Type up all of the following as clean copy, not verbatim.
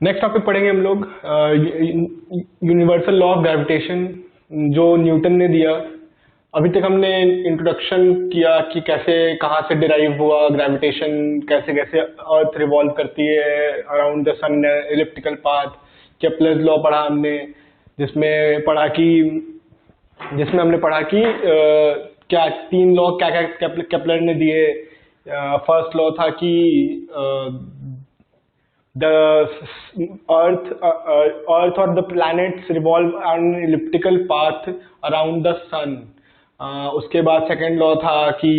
Next topic पढ़ेंगे हम लोग यूनिवर्सल लॉ ऑफ ग्रेविटेशन जो न्यूटन ने दिया। अभी तक हमने इंट्रोडक्शन किया कि कैसे कहाँ से डिराइव हुआ ग्रेविटेशन, कैसे कैसे अर्थ रिवॉल्व करती है around the sun elliptical path. Kepler's law पढ़ा हमने, जिसमें हमने पढ़ा कि क्या तीन लॉ क्या क्या केप्लर ने दिए। फर्स्ट लॉ था कि the earth or the planets revolve on an elliptical path around the sun। उसके बाद सेकेंड लॉ था कि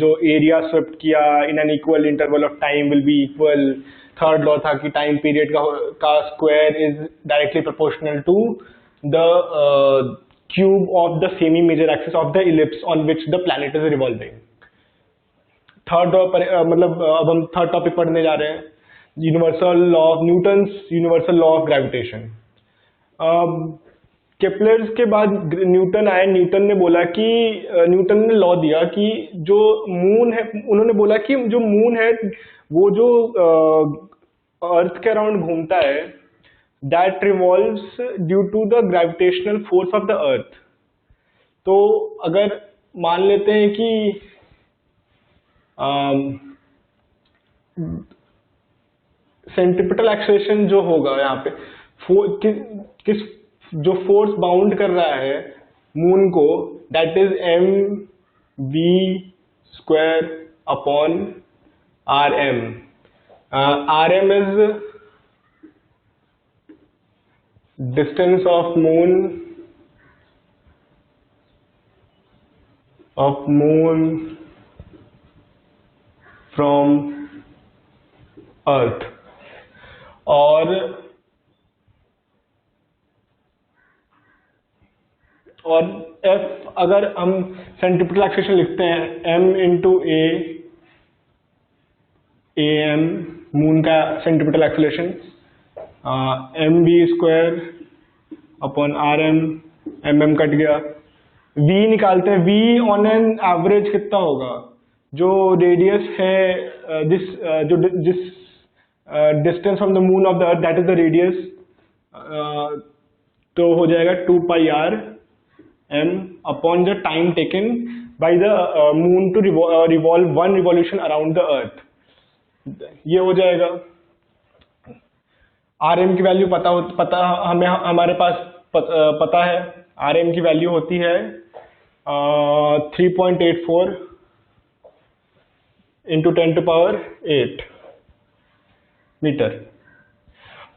जो एरिया स्वेप्ट किया in an equal interval of time will be equal. Third law था कि टाइम पीरियड का square is directly proportional to the cube of the semi major axis of the ellipse on which the planet is revolving. Third मतलब अब हम third topic पढ़ने जा रहे हैं, Newton's universal law of gravitation. Kepler's के बाद न्यूटन आए। न्यूटन ने बोला कि न्यूटन ने लॉ दिया कि जो मून है, उन्होंने बोला कि जो मून है वो जो अर्थ के अराउंड घूमता है, that revolves due to the gravitational force of the earth. तो अगर मान लेते हैं कि सेंट्रिपिटल एक्सेलरेशन जो होगा यहाँ पे किस जो फोर्स बाउंड कर रहा है मून को, that is mv² upon rm। rm is distance of moon from earth. और F अगर हम सेंट्रिपिटल एक्सेलरेशन लिखते हैं m इंटू am मून का centripetal acceleration, mv² upon rm, mm cut गया, v निकालते हैं। v ऑन एन एवरेज कितना होगा, जो रेडियस है जिस distance from the moon of the earth, that is the radius. तो हो जाएगा 2πr m upon the time taken by the moon to revolve one revolution around the earth. ये हो जाएगा। rm की वैल्यू हमारे पास पता है। rm की वैल्यू होती है 3.84 इंटू 10⁸ मीटर।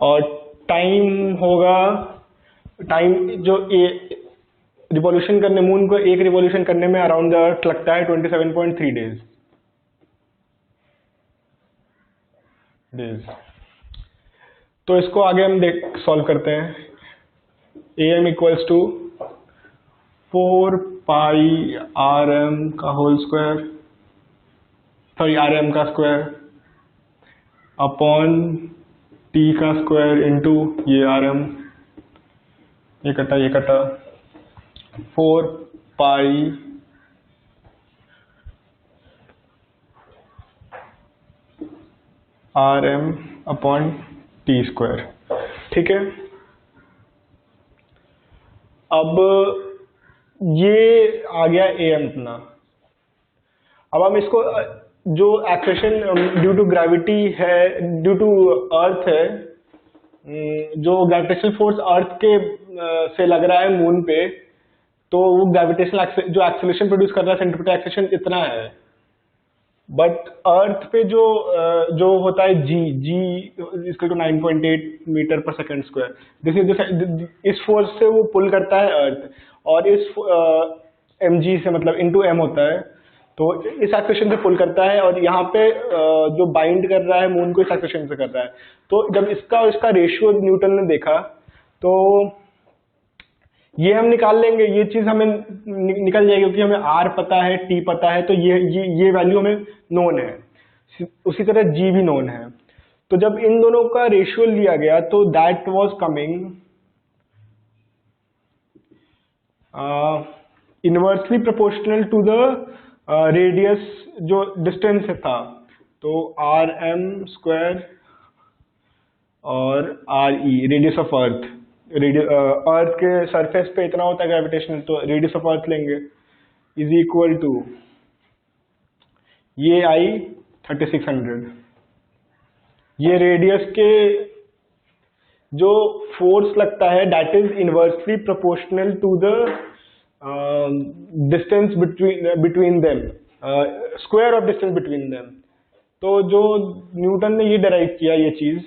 और टाइम होगा, टाइम जो रिवॉल्यूशन करने, मून को एक रिवॉल्यूशन करने में अराउंड द अर्थ लगता है 27.3 डेज। तो इसको आगे हम सॉल्व करते हैं। am इक्वल्स टू 4πrm का होल स्क्वायर, सॉरी rm का स्क्वायर अपॉन t का स्क्वायर इंटू ये rm, ये कटा 4π rm अपॉन t स्क्वायर। ठीक है, अब ये आ गया am अपना। अब हम इसको जो एक्सेलरेशन ड्यू टू ग्रेविटी है, ड्यू टू अर्थ है, जो ग्रेविटेशनल फोर्स अर्थ के से लग रहा है मून पे, तो वो ग्रेविटेशनल जो एक्सेलरेशन प्रोड्यूस कर रहा है सेंट्रिपिटल एक्सेलरेशन इतना है। बट अर्थ पे जो होता है g इक्वल टू 9.8 मीटर पर सेकंड स्क्वायर, इस फोर्स से वो पुल करता है अर्थ, और इस mg से मतलब इनटू m होता है, तो इस एक्सेलरेशन से पुल करता है। और यहाँ पे जो बाइंड कर रहा है मून को इस एक्सेलरेशन से कर रहा है। तो जब इसका रेशियो न्यूटन ने देखा, तो ये हम निकाल लेंगे, ये चीज हमें निकल जाएगी क्योंकि हमें r पता है, t पता है, तो ये वैल्यू हमें नोन है। उसी तरह g भी नोन है। तो जब इन दोनों का रेशियो लिया गया, तो that was coming inversely proportional to the radius जो डिस्टेंस था। तो rm² और R E radius of earth, earth के सरफेस पे इतना होता है ग्रेविटेशन, तो रेडियस ऑफ अर्थ लेंगे इज इक्वल टू ये आई 3600। ये रेडियस के जो फोर्स लगता है that is inversely proportional to the distance between them, square of distance between them. तो जो न्यूटन ने ये डिराइव किया ये चीज,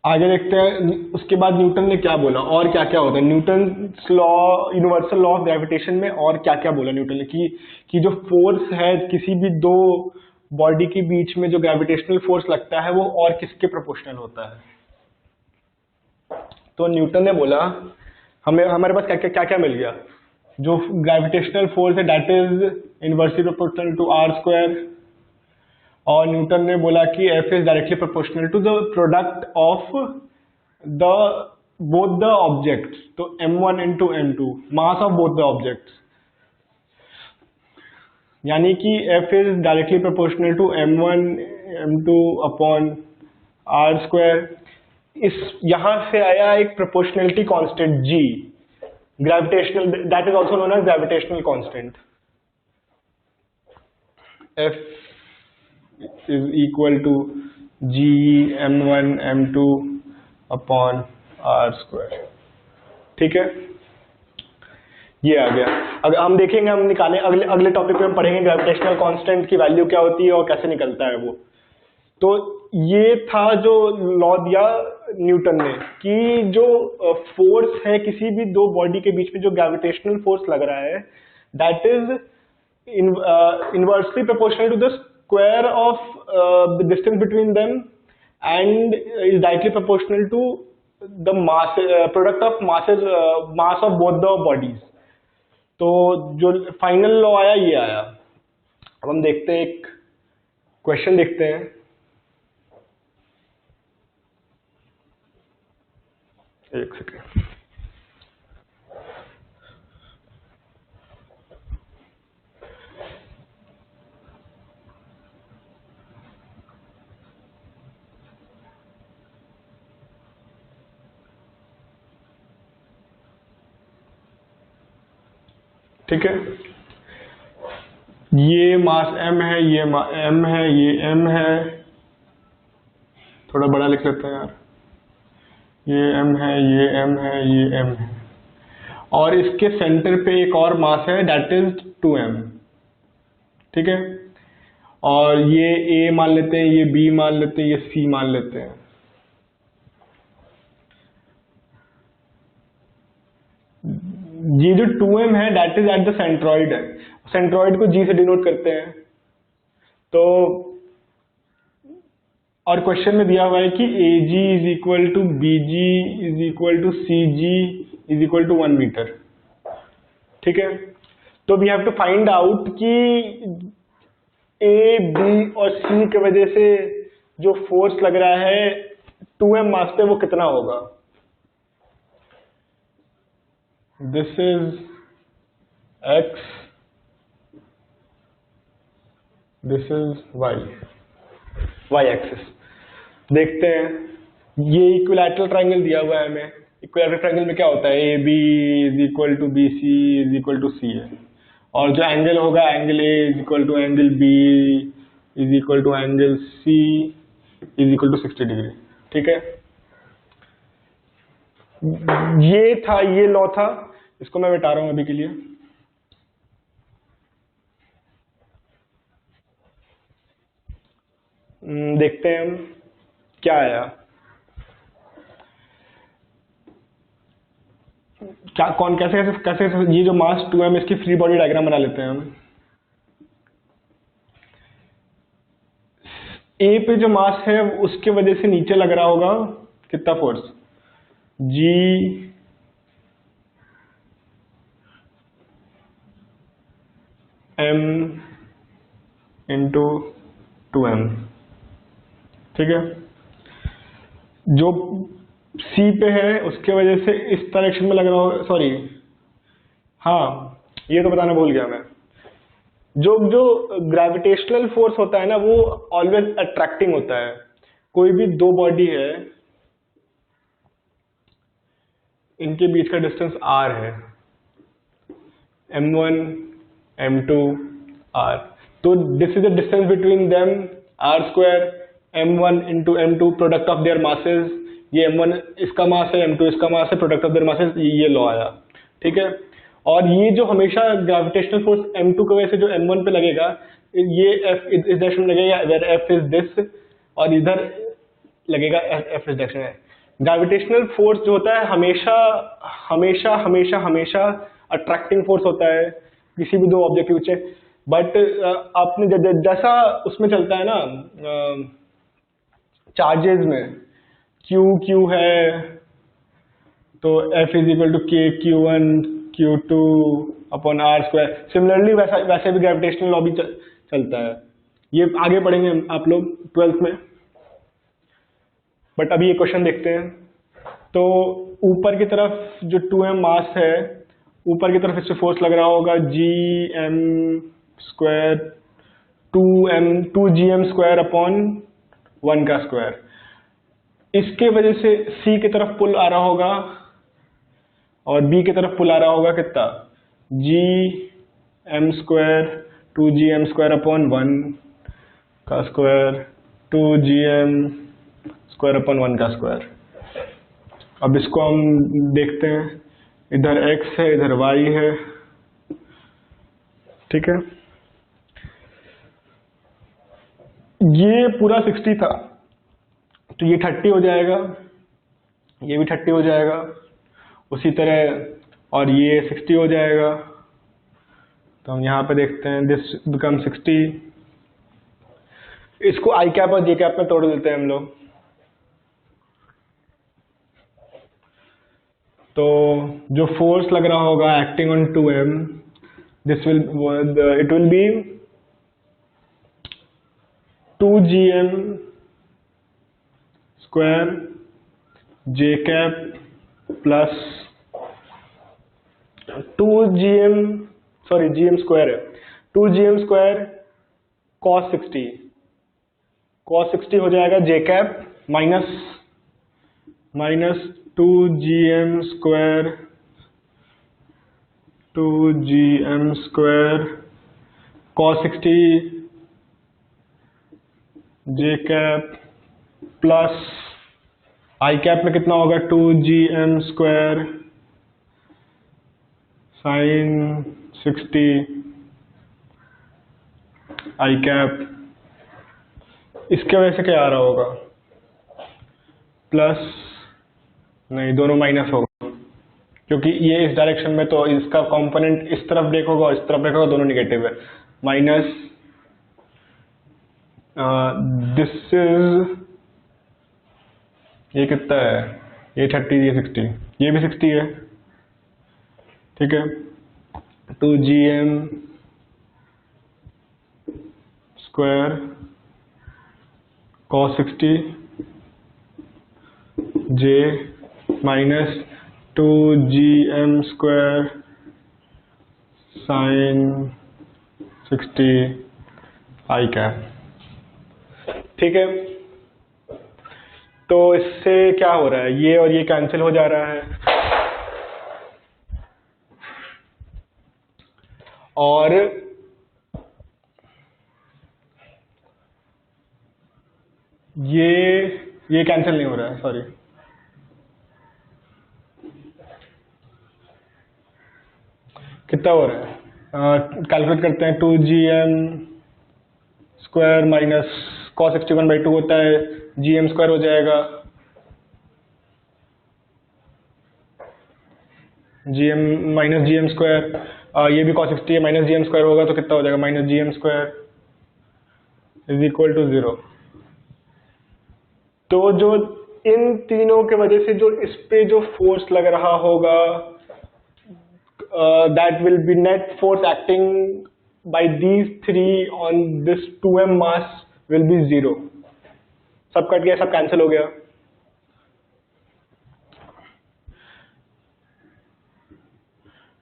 आगे देखते हैं उसके बाद न्यूटन ने क्या बोला और क्या क्या होता है। Newton law, universal law of gravitation में और क्या क्या बोला न्यूटन ने कि जो फोर्स है किसी भी दो बॉडी के बीच में जो ग्रेविटेशनल फोर्स लगता है वो और किसके प्रोपोर्शनल होता है। तो न्यूटन ने बोला हमारे पास क्या क्या क्या क्या मिल गया। जो ग्रेविटेशनल फोर्स है that is inversely proportional to r square, और न्यूटन ने बोला कि F is directly proportional to the product of the both the objects, तो m1 into m2 mass of both the objects, यानी कि F is directly proportional to m1 m2 upon r square. इस यहां से आया एक proportionality constant g, gravitational, that is also known as gravitational constant. F is equal to g m1 m2 upon r square. ठीक है, ये आ गया। अगर हम देखेंगे, हम निकालें अगले टॉपिक पे हम पढ़ेंगे ग्रेविटेशनल कांस्टेंट की वैल्यू क्या होती है और कैसे निकलता है वो। तो ये था जो लॉ दिया न्यूटन ने कि जो फोर्स है किसी भी दो बॉडी के बीच में जो ग्रेविटेशनल फोर्स लग रहा है that is inversely proportional to the square of the distance between them and is directly proportional to the mass, product of masses, mass of both the bodies। तो जो फाइनल लॉ आया ये आया। अब हम देखते हैं, एक क्वेश्चन देखते हैं। एक सेकेंड, ठीक है। ये मास m है, ये m है, ये m है, थोड़ा बड़ा लिख लेते हैं यार। ये m है, ये m है, ये m है, और इसके सेंटर पे एक और मास है दैट इज 2m। ठीक है, और ये a मान लेते हैं, ये b मान लेते हैं, ये c मान लेते हैं। ये जो 2m है that is at the centroid है, सेंट्रॉइड को g से डिनोट करते हैं। तो और क्वेश्चन में दिया हुआ है कि AG is equal to BG is equal to CG is equal to 1 metre. ठीक है, तो we have to find out कि A, B और C की वजह से जो फोर्स लग रहा है 2m मास पे वो कितना होगा। This is x, this is y axis. देखते हैं, ये इक्विलैटरल ट्रायंगल दिया हुआ है हमें। इक्विलैटरल ट्रायंगल में क्या होता है, A B is equal to B C is equal to C है, और जो एंगल होगा angle A is equal to angle B is equal to angle C is equal to 60 degree. ठीक है, ये था, ये लॉ था, इसको मैं मिटा रहा हूं अभी के लिए। देखते हैं हम क्या आया। क्या कौन कैसे कैसे कैसे ये जो मास 2m इसकी फ्री बॉडी डायग्राम बना लेते हैं हम। ए पे जो मास है उसके वजह से नीचे लग रहा होगा कितना force, G m into 2m। ठीक है, जो C पे है उसके वजह से इस डायरेक्शन में लग रहा होगा, सॉरी हाँ ये तो बताना भूल गया मैं, जो जो ग्रेविटेशनल फोर्स होता है ना वो ऑलवेज अट्रैक्टिंग होता है। कोई भी दो बॉडी है, इनके बीच का डिस्टेंस r है, m1 m2 r, तो this is the distance between them, r square m1 into m2 product of their masses. ये m1 इसका मास है, m2 इसका मास है, प्रोडक्ट ऑफ देयर मासेस, ये लॉ आया, ठीक है। और ये जो हमेशा ग्रेविटेशनल फोर्स m2 की वजह से जो m1 पे लगेगा, ये f इस डायरेक्शन में लगेगा, वेयर f इज दिस, और इधर लगेगा f इस डायरेक्शन में। ग्रेविटेशनल फोर्स जो होता है हमेशा हमेशा हमेशा हमेशा अट्रैक्टिंग फोर्स होता है किसी भी दो ऑब्जेक्ट के पीछे। बट आपने जैसा उसमें चलता है ना चार्जेस में, q है तो f is equal to k q1 q2 upon r square. Similarly वैसे भी ग्रेविटेशनल लॉ भी चलता है। ये आगे पढ़ेंगे आप लोग 12th में, बट अभी ये क्वेश्चन देखते हैं। तो ऊपर की तरफ जो 2m मास है, ऊपर की तरफ इससे फोर्स लग रहा होगा gm square 2gm square upon 1 का स्क्वायर। इसके वजह से c की तरफ पुल आ रहा होगा और b की तरफ पुल आ रहा होगा कितना, gm square 2gm square upon 1 का स्क्वायर 2gm स्क्वायर अपॉन 1 का स्क्वायर। अब इसको हम देखते हैं, इधर x है इधर y है, ठीक है। ये पूरा 60 था तो ये 30 हो जाएगा, ये भी 30 हो जाएगा उसी तरह, और ये 60 हो जाएगा। तो हम यहाँ पे देखते हैं दिस बिकम 60। इसको आई कैप और जे कैप में तोड़ देते हैं हम लोग। तो जो फोर्स लग रहा होगा acting on 2m, this will it will be 2gm square J cap plus 2gm, sorry gm square है, 2gm स्क्वायर cos 60 हो जाएगा J cap minus 2gm square cos 60 J cap plus I cap में कितना होगा 2gm square sin 60 आई cap. इसके वजह से क्या आ रहा होगा, प्लस नहीं, दोनों माइनस होगा क्योंकि ये इस डायरेक्शन में, तो इसका कंपोनेंट इस तरफ ब्रेक होगा और इस तरफ ब्रेक होगा, दोनों निगेटिव है। माइनस दिस इज, ये कितना है, ये 30 ये 60, ये भी 60 है, ठीक है। 2gm square cos 60 j minus 2gm square sin 60 आई कैप, ठीक है। तो इससे क्या हो रहा है, ये और ये कैंसिल हो जा रहा है, और ये कैंसिल नहीं हो रहा है, सॉरी, कितना हो रहा है, कैलकुलेट करते हैं। 2gm स्क्वायर माइनस cos 61/2 होता है, gm स्क्वायर हो जाएगा gm माइनस gm स्क्वायर, ये भी cos 60 है, माइनस gm स्क्वायर होगा तो कितना हो जाएगा, minus gm square is equal to 0। तो जो इन तीनों के वजह से जो इस पे जो फोर्स लग रहा होगा, that will be net force acting by these three on this 2m mass will be 0। सब कट गया, सब कैंसिल हो गया,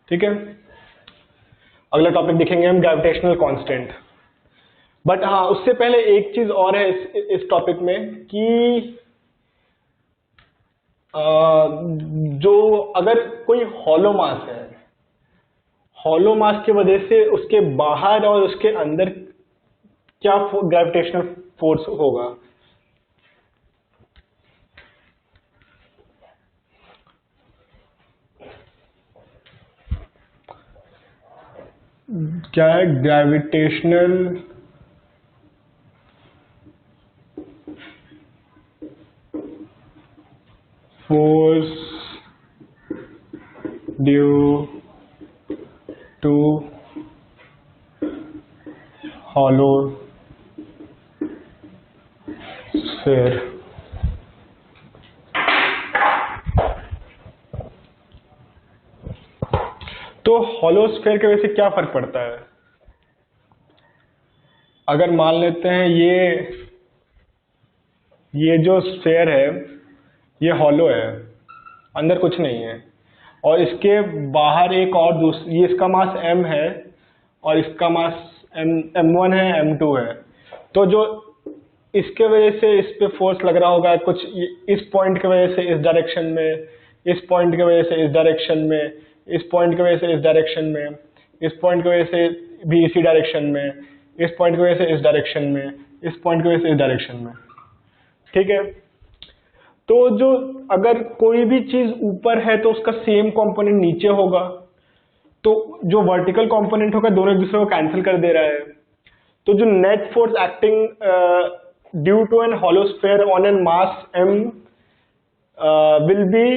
ठीक है। अगला टॉपिक देखेंगे हम ग्रेविटेशनल कांस्टेंट। बट हाँ, उससे पहले एक चीज और है इस टॉपिक में कि जो अगर कोई हॉलो मास है, हॉलो मास की वजह से उसके बाहर और उसके अंदर क्या ग्रेविटेशनल फोर्स होगा। क्या है gravitational force due to hollow sphere. तो हॉलो स्फीयर की वजह से क्या फर्क पड़ता है? अगर मान लेते हैं ये जो स्फीयर है ये हॉलो है, अंदर कुछ नहीं है, और इसके बाहर एक और दूसरी, ये इसका मास m है और इसका मास m1 है, m2 है। तो जो इसके वजह से इस पे फोर्स लग रहा होगा कुछ इस पॉइंट की वजह से इस डायरेक्शन में, इस पॉइंट की वजह से इस डायरेक्शन में, इस पॉइंट की वजह से इस डायरेक्शन में, इस पॉइंट की वजह से भी इसी डायरेक्शन में, इस पॉइंट की वजह से इस डायरेक्शन में, इस पॉइंट की वजह से इस डायरेक्शन में। ठीक है, तो जो अगर कोई भी चीज ऊपर है तो उसका सेम कंपोनेंट नीचे होगा, तो जो वर्टिकल कंपोनेंट होगा दोनों एक दूसरे को कैंसिल कर दे रहा है। तो जो net force acting due to an hollow sphere on an mass m will be,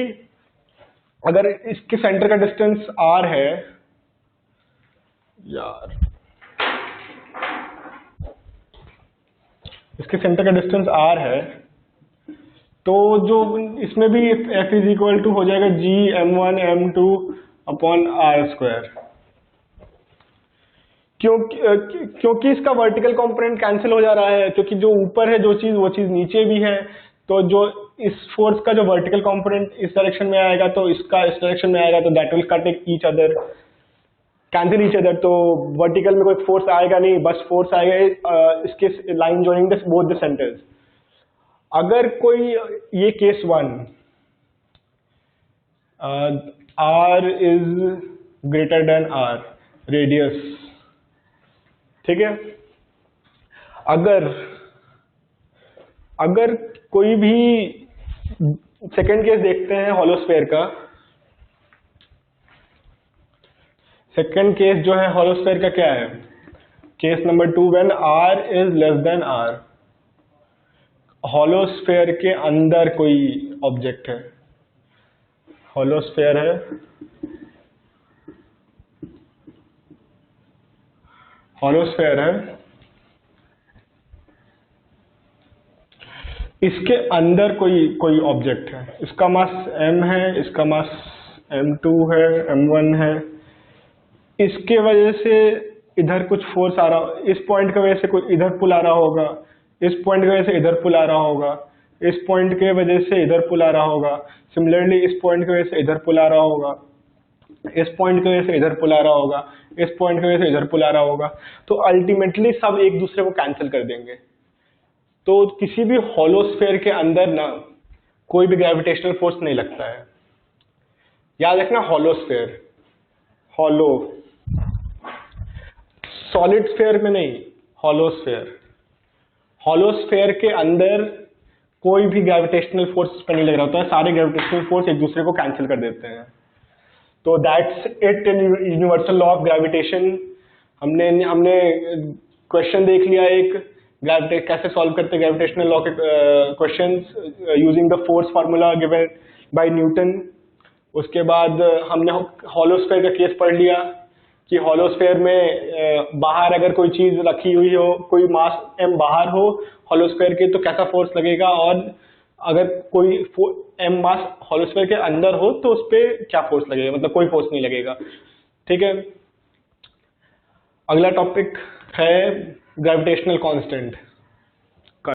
अगर इसके सेंटर का डिस्टेंस r है, यार इसके सेंटर का डिस्टेंस r है, तो जो इसमें भी F इज इक्वल टू हो जाएगा g m1 m2 upon r square, क्योंकि इसका वर्टिकल कंपोनेंट कैंसिल हो जा रहा है, क्योंकि जो ऊपर है जो चीज वो चीज नीचे भी है। तो जो इस फोर्स का जो वर्टिकल कंपोनेंट इस डायरेक्शन में आएगा तो इसका इस डायरेक्शन में आएगा, तो that will cut each other, cancel each other. तो वर्टिकल में कोई फोर्स आएगा नहीं, बस फोर्स आएगा इसके line joining both the centres. अगर कोई ये case 1 r is greater than r radius, ठीक है, अगर कोई भी सेकेंड केस देखते हैं हॉलो स्फीयर का, सेकेंड केस जो है हॉलो स्फीयर का क्या है, case number 2 when r is less than r, hollow sphere के अंदर कोई ऑब्जेक्ट है, हॉलो स्फीयर है, हॉलो स्फीयर है, इसके अंदर कोई ऑब्जेक्ट है, इसका मास m है, इसका मास m2 है, m1 है, इसके वजह से इधर कुछ फोर्स आ रहा, इस पॉइंट की वजह से कोई इधर पुल आ रहा होगा, इस पॉइंट की वजह से इधर पुल आ रहा होगा, इस पॉइंट के वजह से इधर पुल आ रहा होगा, सिमिलरली इस पॉइंट की वजह से इधर पुल आ रहा होगा, इस पॉइंट की वजह से इधर पुल आ रहा होगा, इस पॉइंट की वजह से इधर पुल आ रहा होगा। तो अल्टीमेटली सब एक दूसरे को कैंसिल कर देंगे। तो किसी भी हॉलो स्फीयर के अंदर ना कोई भी ग्रेविटेशनल फोर्स नहीं लगता है, याद रखना। Hollow sphere, hollow, solid sphere में नहीं, हॉलो स्फीयर, हॉलो स्फीयर के अंदर कोई भी ग्रेविटेशनल फोर्स पर नहीं लग रहा होता है, सारे ग्रेविटेशनल फोर्स एक दूसरे को कैंसिल कर देते हैं। तो that's it in universal law of gravitation. हमने क्वेश्चन देख लिया, एक ग्रेविटेशन कैसे सॉल्व करते हैं ग्रेविटेशनल लॉ के questions using the force formula given by Newton. उसके बाद हमने हॉलो स्फीयर का केस पढ़ लिया कि हॉलो स्फीयर में बाहर अगर कोई चीज रखी हुई हो, कोई मास m बाहर हो हॉलो स्फीयर के, तो कैसा फोर्स लगेगा, और अगर कोई m मास हॉलो स्फीयर के अंदर हो तो उस पर क्या फोर्स लगेगा, मतलब कोई फोर्स नहीं लगेगा। ठीक है, अगला टॉपिक है ग्रेविटेशनल कांस्टेंट।